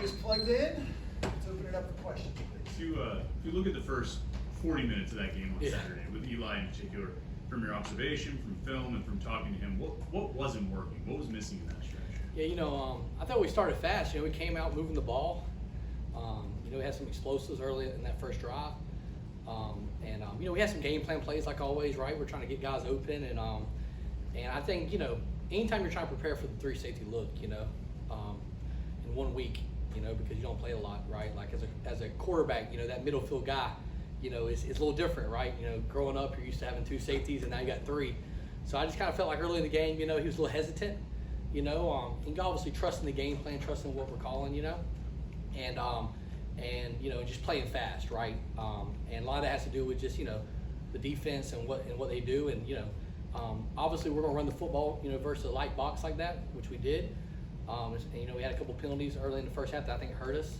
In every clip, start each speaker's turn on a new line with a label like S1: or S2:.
S1: is plugged in. Let's open it up for questions, please.
S2: If you look at the first 40 minutes of that game on Saturday, with Eli in particular, from your observation, from film, and from talking to him, what wasn't working? What was missing in that stretch?
S3: Yeah, I thought we started fast. We came out moving the ball. We had some explosives early in that first drive. We had some game plan plays like always, right? We're trying to get guys open, and I think, anytime you're trying to prepare for the three safety look, in 1 week, because you don't play a lot, right? Like as a quarterback, that middle field guy, is a little different, right? Growing up, you're used to having two safeties, and now you got three. So I just kind of felt like early in the game, he was a little hesitant, and obviously trusting the game plan, trusting what we're calling, and just playing fast, right? And a lot of that has to do with just the defense and what they do, and obviously we're gonna run the football, versus a light box like that, which we did. And, we had a couple penalties early in the first half that I think hurt us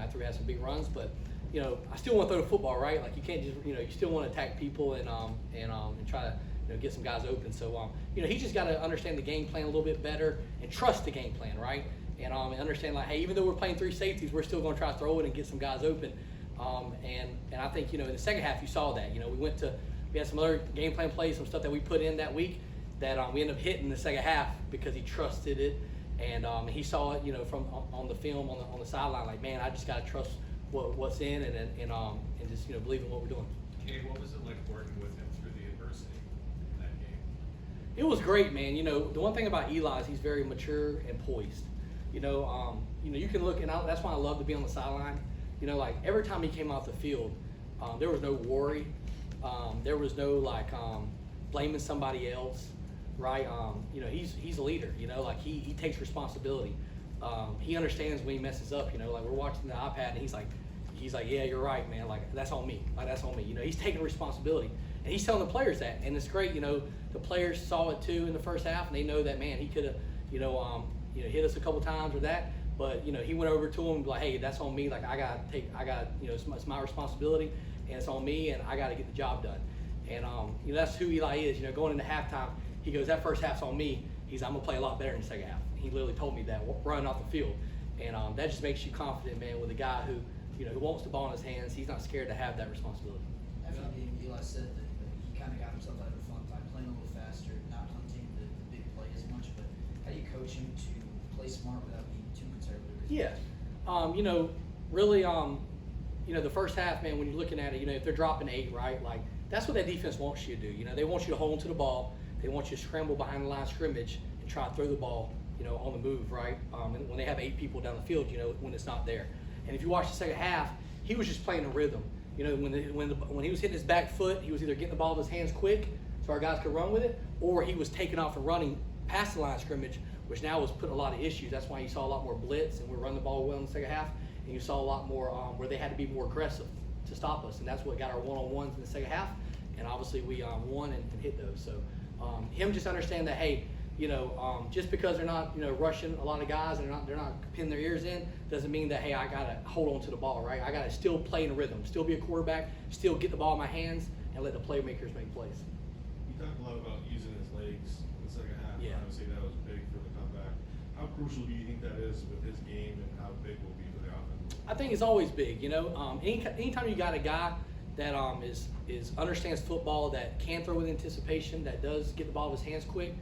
S3: after we had some big runs, but I still want to throw the football, right? Like you can't just you still want to attack people and try to get some guys open. So he just got to understand the game plan a little bit better and trust the game plan, right? And understand like, hey, even though we're playing three safeties, we're still going to try to throw it and get some guys open. And I think in the second half you saw that. We had some other game plan plays, some stuff that we put in that week that we ended up hitting in the second half because he trusted it. And he saw it, from on the film on the sideline. Like, man, I just got to trust what's in and just believe in what we're doing.
S4: Kade, what was it like working with him through the adversity in that game?
S3: It was great, man. The one thing about Eli is he's very mature and poised. You can look, and that's why I love to be on the sideline. Like every time he came off the field, there was no worry. There was no blaming somebody else. Right, he's a leader. Like he takes responsibility. He understands when he messes up. Like we're watching the iPad, and he's like, yeah, you're right, man. Like that's on me. Like that's on me. He's taking responsibility, and he's telling the players that, and it's great. The players saw it too in the first half, and they know that, man, he could have, hit us a couple times or that, but he went over to him and be like, hey, that's on me. Like I got, it's my responsibility, and it's on me, and I got to get the job done. And that's who Eli is. Going into halftime. He goes, that first half's on me. I'm going to play a lot better in the second half. He literally told me that running off the field. And that just makes you confident, man, with a guy who, who wants the ball in his hands. He's not scared to have that responsibility.
S5: After the game, Eli said that he kind of got himself out of a fun time, playing a little faster, not hunting the big play as much. But how do you coach him to play smart without being too conservative?
S3: Yeah. Really, the first half, man, when you're looking at it, if they're dropping 8, right, like that's what that defense wants you to do. They want you to hold onto the ball. They want you to scramble behind the line of scrimmage and try to throw the ball, on the move, right? And when they have 8 people down the field, when it's not there. And if you watch the second half, he was just playing a rhythm. When he was hitting his back foot, he was either getting the ball in his hands quick so our guys could run with it, or he was taking off and running past the line of scrimmage, which now was putting a lot of issues. That's why you saw a lot more blitz, and we're running the ball well in the second half, and you saw a lot more where they had to be more aggressive to stop us, and that's what got our one-on-ones in the second half, and obviously we won and hit those. So him just understand that, hey, just because they're not, rushing a lot of guys and they're not pinning their ears in, doesn't mean that, hey, I gotta hold on to the ball, right? I gotta still play in a rhythm, still be a quarterback, still get the ball in my hands, and let the playmakers make plays.
S6: You talked a lot about using his legs in the second half.
S3: Yeah.
S6: Obviously, that was big for the comeback. How crucial do you think that is with his game, and how big will it be for the offense?
S3: I think it's always big. Anytime you got a guy that is understands football, that can throw with anticipation, that does get the ball in his hands quick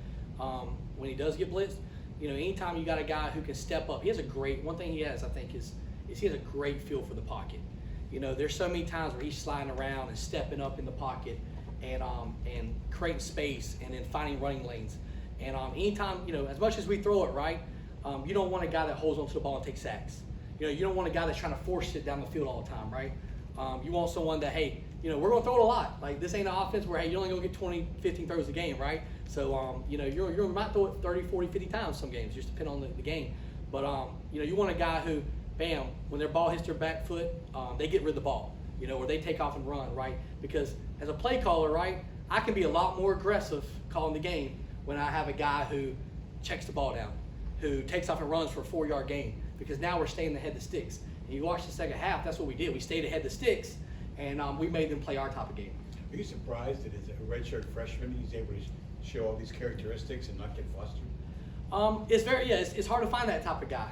S3: when he does get blitzed. Anytime you got a guy who can step up, he has one thing he has, I think, is he has a great feel for the pocket. There's so many times where he's sliding around and stepping up in the pocket and creating space and then finding running lanes. And anytime, as much as we throw it, right, you don't want a guy that holds onto the ball and takes sacks. You don't want a guy that's trying to force it down the field all the time, right? You want someone that, hey, we're going to throw it a lot. Like, this ain't an offense where, hey, you're only going to get 20, 15 throws a game, right? So, you might throw it 30, 40, 50 times some games, just depending on the game. But, you want a guy who, bam, when their ball hits their back foot, they get rid of the ball, or they take off and run, right? Because as a play caller, right, I can be a lot more aggressive calling the game when I have a guy who checks the ball down, who takes off and runs for a 4-yard gain, because now we're staying ahead of the sticks. And you watch the second half, that's what we did. We stayed ahead of the sticks, and we made them play our type of game.
S7: Are you surprised that as a redshirt freshman, he's able to show all these characteristics and not get flustered?
S3: It's hard to find that type of guy.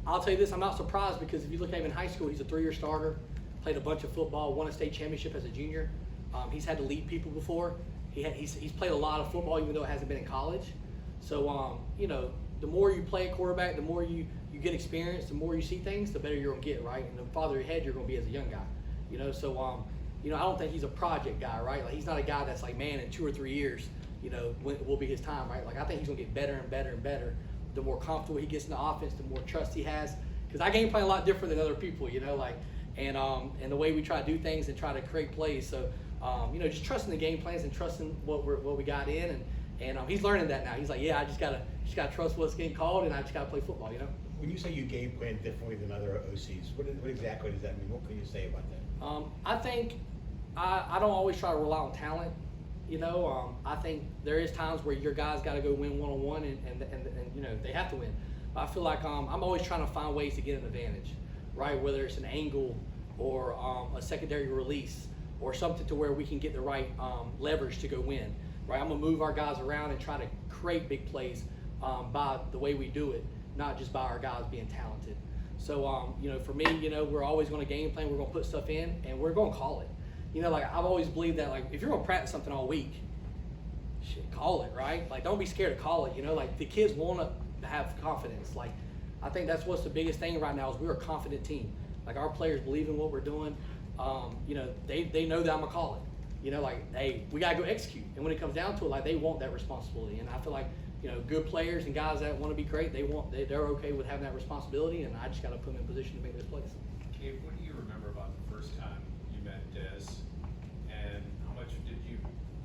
S3: I'll tell you this, I'm not surprised because if you look at him in high school, he's a 3-year starter, played a bunch of football, won a state championship as a junior. He's had to lead people before. He's played a lot of football even though it hasn't been in college. So, you know, the more you play at quarterback, the more you get experience, the more you see things, the better you're going to get, right? And the farther ahead you're going to be as a young guy, you know? So, you know, I don't think he's a project guy, right? Like, he's not a guy that's like, man, in 2 or 3 years, you know, will be his time, right? Like, I think he's going to get better and better and better. The more comfortable he gets in the offense, the more trust he has. Because I game plan a lot different than other people, you know, like, and the way we try to do things and try to create plays. So, you know, just trusting the game plans and trusting what we got in, and he's learning that now. He's like, yeah, I just gotta trust what's getting called, and I just gotta play football, you know.
S7: When you say you game plan differently than other OCs, what exactly does that mean? What can you say about that?
S3: I think I don't always try to rely on talent. You know, I think there is times where your guys got to go win one-on-one, and you know they have to win. But I feel like I'm always trying to find ways to get an advantage, right? Whether it's an angle or a secondary release or something to where we can get the right leverage to go win, right? I'm gonna move our guys around and try to create big plays by the way we do it, not just by our guys being talented. So, you know, for me, you know, we're always going to game plan. We're going to put stuff in, and we're going to call it. You know, like I've always believed that, like if you're going to practice something all week, shit, call it, right? Like don't be scared to call it. You know, like the kids want to have confidence. Like I think that's what's the biggest thing right now is we're a confident team. Like our players believe in what we're doing. You know, they know that I'm gonna call it. You know, like hey, we gotta go execute. And when it comes down to it, like they want that responsibility. And I feel like you know, good players and guys that want to be great, they're okay with having that responsibility. And I just gotta put them in position to make those plays.
S4: Gabe, what do you remember about the first time you met Des? And how much did you,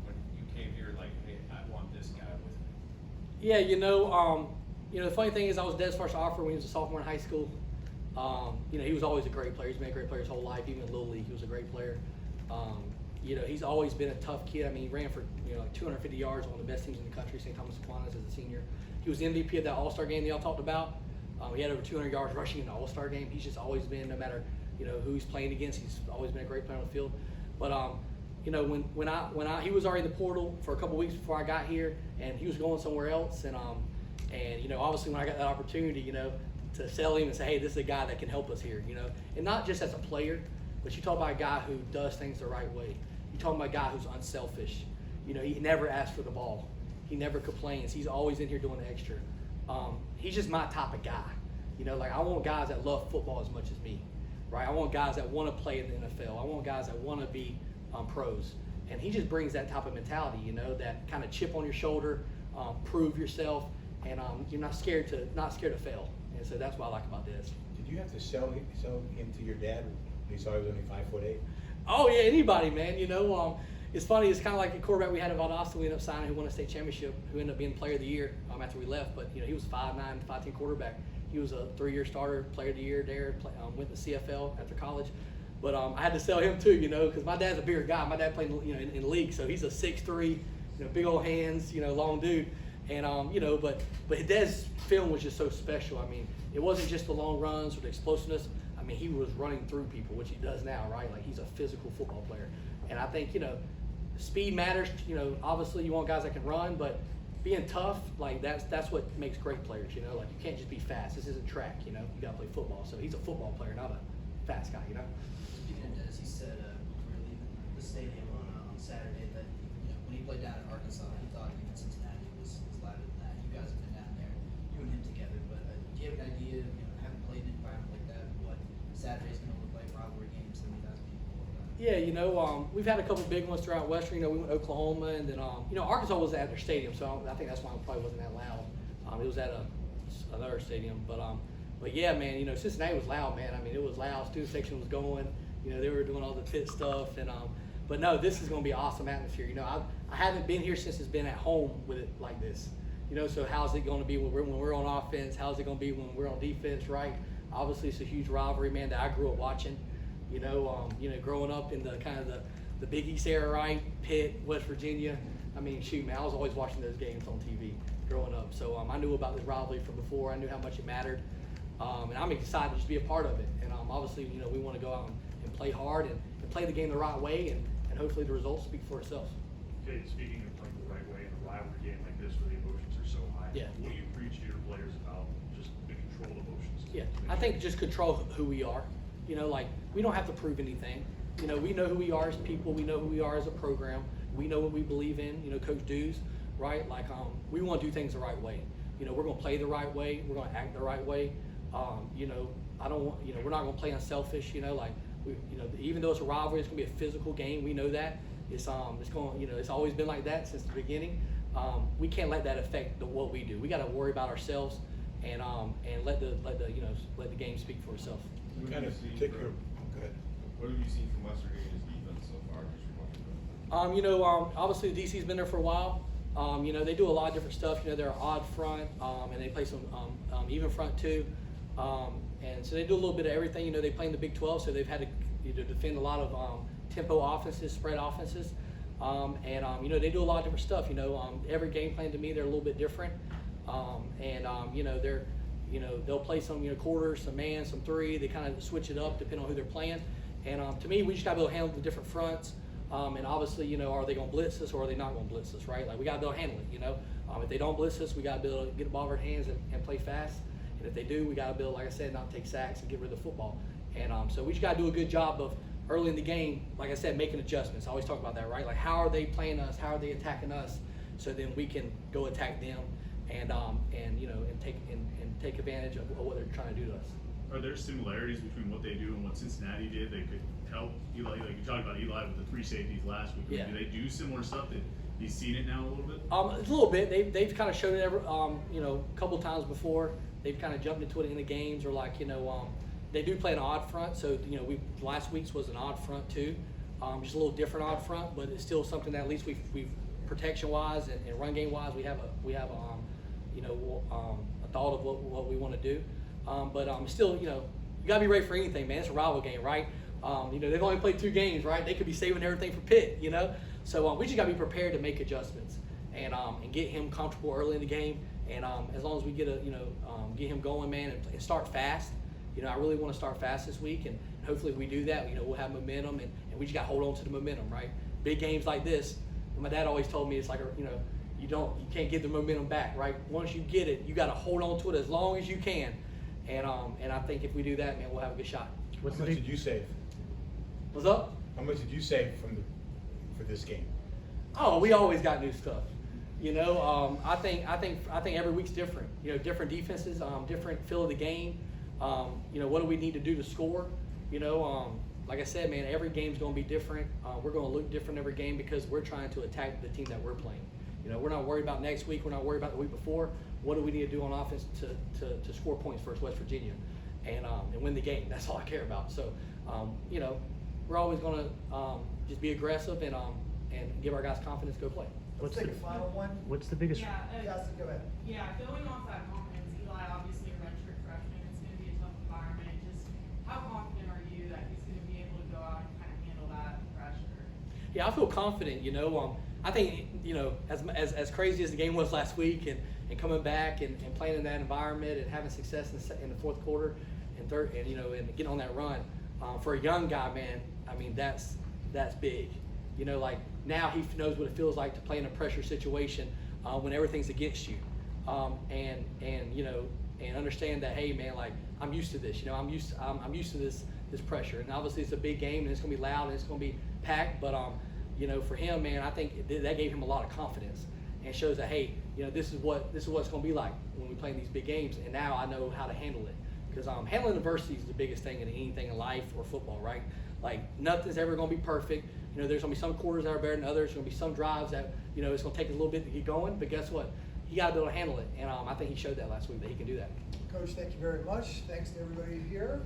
S4: when you came here, like, hey, I want this guy with me?
S3: Yeah, you know, the funny thing is I was Des' first offer when he was a sophomore in high school. You know, he was always a great player. He's been a great player his whole life, even in Little League. He was a great player. You know, he's always been a tough kid. I mean, he ran for, you know, like 250 yards on one of the best teams in the country, St. Thomas Aquinas as a senior. He was the MVP of that All-Star game that y'all talked about. He had over 200 yards rushing in the All-Star game. He's just always been, no matter, you know, who he's playing against, he's always been a great player on the field. But, you know, when he was already in the portal for a couple weeks before I got here, and he was going somewhere else, and you know, obviously when I got that opportunity, you know, to sell him and say, hey, this is a guy that can help us here, you know, and not just as a player, but you talk about a guy who does things the right way. You talk about a guy who's unselfish. You know, he never asks for the ball. He never complains. He's always in here doing the extra. He's just my type of guy. You know, like I want guys that love football as much as me, right? I want guys that want to play in the NFL. I want guys that want to be pros. And he just brings that type of mentality, you know, that kind of chip on your shoulder, prove yourself, and you're not scared to fail. And so that's what I like about this.
S7: Did you have to sell him to your dad when he saw he was only 5'8"?
S3: Oh yeah, anybody, man. You know, it's funny. It's kind of like the quarterback we had in Valdosta. We ended up signing, who won a state championship, who ended up being Player of the Year after we left. But you know, he was 5'9", 5'10" quarterback. He was a 3-year starter, Player of the Year there. Went to CFL after college. But I had to sell him too, you know, because my dad's a bigger guy. My dad played, you know, in the league, so he's a 6'3", you know, big old hands, you know, long dude. And you know, but Des' film was just so special. I mean, it wasn't just the long runs or the explosiveness. I mean, he was running through people, which he does now, right? Like he's a physical football player. And I think, you know, speed matters. You know, obviously you want guys that can run, but being tough, like that's what makes great players. You know, like you can't just be fast. This isn't track. You know, you got to play football. So he's a football player, not a fast guy. You know.
S5: Speaking of Des, he said when we were leaving the stadium on Saturday that you know when he played down in Arkansas, he thought even Cincinnati was louder than that. You guys have been down there, you and him together. But do you have an idea, you know, having played in an environment like that, what Saturday's going to look like, rivalry games, 70,000 people?
S3: Yeah, you know, we've had a couple big ones throughout Western. You know, we went to Oklahoma, and then you know, Arkansas was at their stadium, so I think that's why it probably wasn't that loud. It was at another stadium, but yeah, man, you know, Cincinnati was loud, man. I mean, it was loud. Student section was going. You know, they were doing all the Pitt stuff, and but no, this is going to be an awesome atmosphere. You know, I haven't been here since it's been at home with it like this. You know, so how's it going to be when we're on offense? How's it going to be when we're on defense, right? Obviously, it's a huge rivalry, man, that I grew up watching. You know, growing up in the kind of the Big East era, right? Pitt, West Virginia. I mean, shoot, man, I was always watching those games on TV growing up. So I knew about this rivalry from before. I knew how much it mattered, and I'm excited to just be a part of it. And obviously, you know, we want to go out and play hard and play the game the right way, and hopefully the results speak for itself.
S2: Okay, speaking of playing the right way in a rivalry game like this where the emotions are so high,
S3: Yeah.
S2: what do you preach to your players about just the controlled emotions?
S3: Yeah. I think just control who we are. You know, like we don't have to prove anything. You know, we know who we are as people. We know who we are as a program. We know what we believe in. You know, Coach Dews, right? Like we want to do things the right way. You know, we're going to play the right way. We're going to act the right way. You know, I don't want. You know, we're not going to play unselfish. You know, like you know, even though it's a rivalry, it's going to be a physical game. We know that. It's going. You know, it's always been like that since the beginning. We can't let that affect what we do. We got to worry about ourselves and let the game speak for itself.
S7: Kind of take your. Go ahead.
S6: What have you seen from Western Virginia's defense so far? Just from
S3: You know, obviously the DC's been there for a while. You know, they do a lot of different stuff. You know, they're odd front, and they play some even front too. And so they do a little bit of everything. You know, they play in the Big 12, so they've had to defend a lot of tempo offenses, spread offenses. You know, they do a lot of different stuff. You know, every game plan to me, they're a little bit different. You know, they'll play some, you know, quarters, some man, some three. They kind of switch it up depending on who they're playing. And to me, we just got to be able to handle the different fronts. And obviously, you know, are they going to blitz us or are they not going to blitz us, right? Like, we got to be able to handle it, you know. If they don't blitz us, we got to be able to get the ball in our hands and play fast. And if they do, we got to be able, like I said, not take sacks and get rid of the football. And so we just got to do a good job of early in the game, like I said, making adjustments. I always talk about that, right? Like, how are they playing us? How are they attacking us? So then we can go attack them and you know, and take advantage of what they're trying to do to us.
S2: Are there similarities between what they do and what Cincinnati did that could help Eli? Like you talked about Eli with the 3 safeties last week.
S3: Yeah.
S2: Do they do similar stuff? That he's seen it now a little bit?
S3: A little bit. They've kind of shown it you know, a couple times before. They've kind of jumped into it in the games, or like, you know, they do play an odd front. So, you know, last week's was an odd front too, just a little different odd front, but it's still something that at least we've protection wise and run game wise we have you know, a thought of what we want to do. Still, you know, you gotta be ready for anything, man. It's a rival game, right? You know, they've only played 2 games, right? They could be saving everything for Pitt, you know. So we just gotta be prepared to make adjustments and get him comfortable early in the game. And as long as we get get him going, man, and start fast. You know, I really want to start fast this week, and hopefully if we do that, you know, we'll have momentum, and we just got to hold on to the momentum, right? Big games like this, my dad always told me it's like, you know, you can't get the momentum back, right? Once you get it, you got to hold on to it as long as you can, and I think if we do that, man, we'll have a good shot.
S7: How much did you save?
S3: What's up?
S7: How much did you save for this game?
S3: Oh, we always got new stuff. You know, I think every week's different. You know, different defenses, different feel of the game. You know, what do we need to do to score? You know, like I said, man, every game's going to be different. We're going to look different every game because we're trying to attack the team that we're playing. You know, we're not worried about next week. We're not worried about the week before. What do we need to do on offense to score points versus West Virginia and win the game? That's all I care about. So, you know, we're always going to just be aggressive and give our guys confidence to go play.
S1: Let's take a final one.
S8: What's the biggest?
S9: Yeah,
S1: Justin, go ahead.
S9: yeah, going off that confidence, Eli obviously a redshirt freshman. It's going to be a tough environment. Just how confident are you that he's going to be able to go out and kind of handle that pressure?
S3: Yeah, I feel confident. You know, I think, you know, as crazy as the game was last week, and coming back and playing in that environment and having success in the fourth quarter and third, and you know, and getting on that run for a young guy, man. I mean, that's big. You know, like now he knows what it feels like to play in a pressure situation when everything's against you, and you know, and understand that, hey, man, like I'm used to this. You know, I'm used to this pressure, and obviously it's a big game and it's gonna be loud and it's gonna be packed. But you know, for him, man, I think that gave him a lot of confidence and shows that, hey, you know, this is what it's gonna be like when we play in these big games, and now I know how to handle it. Because handling adversity is the biggest thing in anything in life or football, right? Like nothing's ever gonna be perfect. You know, there's gonna be some quarters that are better than others. There's gonna be some drives that, you know, it's gonna take a little bit to get going. But guess what? He got to be able to handle it, and I think he showed that last week that he can do that.
S1: Coach, thank you very much. Thanks to everybody here.